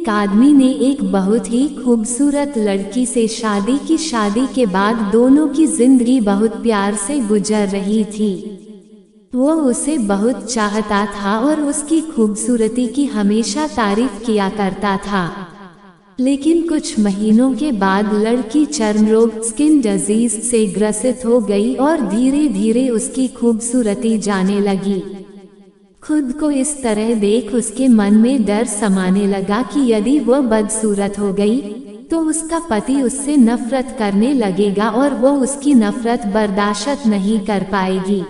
एक आदमी ने एक बहुत ही खूबसूरत लड़की से शादी की। शादी के बाद दोनों की जिंदगी बहुत प्यार से गुजर रही थी। वो उसे बहुत चाहता था और उसकी खूबसूरती की हमेशा तारीफ किया करता था। लेकिन कुछ महीनों के बाद लड़की चर्म रोग स्किन डिजीज से ग्रसित हो गई और धीरे धीरे उसकी खूबसूरती जाने लगी। खुद को इस तरह देख उसके मन में डर समाने लगा कि यदि वह बदसूरत हो गई तो उसका पति उससे नफरत करने लगेगा और वो उसकी नफरत बर्दाश्त नहीं कर पाएगी।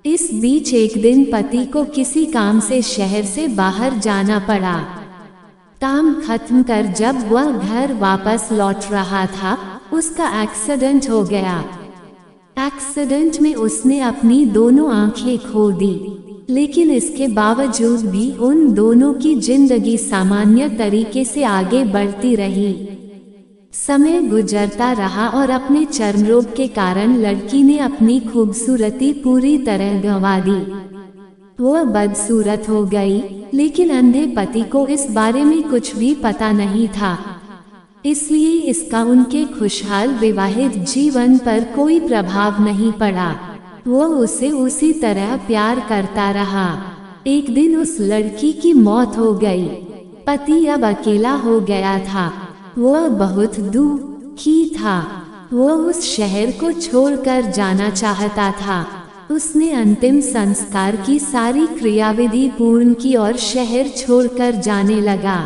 इस बीच एक दिन पति को किसी काम से शहर से बाहर जाना पड़ा। काम खत्म कर जब वह घर वापस लौट रहा था, उसका एक्सीडेंट हो गया। एक्सीडेंट में उसने अपनी दोनों आंखें खो दी, लेकिन इसके बावजूद भी उन दोनों की जिंदगी सामान्य तरीके से आगे बढ़ती रही। समय गुजरता रहा और अपने चर्म रोग के कारण लड़की ने अपनी खूबसूरती पूरी तरह गंवा दी। वह बदसूरत हो गई, लेकिन अंधे पति को इस बारे में कुछ भी पता नहीं था, इसलिए इसका उनके खुशहाल विवाहित जीवन पर कोई प्रभाव नहीं पड़ा। वो उसे उसी तरह प्यार करता रहा। एक दिन उस लड़की की मौत हो गई। पति अब अकेला हो गया था। वह बहुत दुखी था। वो उस शहर को छोड़कर जाना चाहता था। उसने अंतिम संस्कार की सारी क्रियाविधि पूर्ण की और शहर छोड़कर जाने लगा।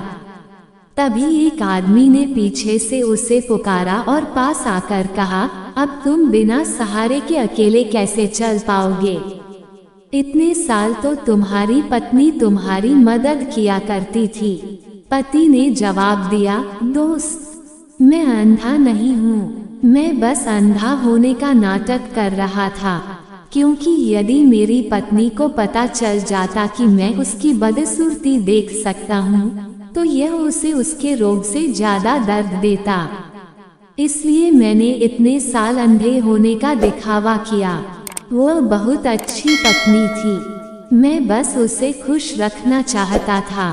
तभी एक आदमी ने पीछे से उसे पुकारा और पास आकर कहा, अब तुम बिना सहारे के अकेले कैसे चल पाओगे? इतने साल तो तुम्हारी पत्नी तुम्हारी मदद किया करती थी। पति ने जवाब दिया, दोस्त, मैं अंधा नहीं हूँ, मैं बस अंधा होने का नाटक कर रहा था, क्योंकि यदि मेरी पत्नी को पता चल जाता कि मैं उसकी बदसूरती देख सकता हूँ तो यह उसे उसके रोग से ज्यादा दर्द देता। इसलिए मैंने इतने साल अंधे होने का दिखावा किया। वह बहुत अच्छी पत्नी थी, मैं बस उसे खुश रखना चाहता था।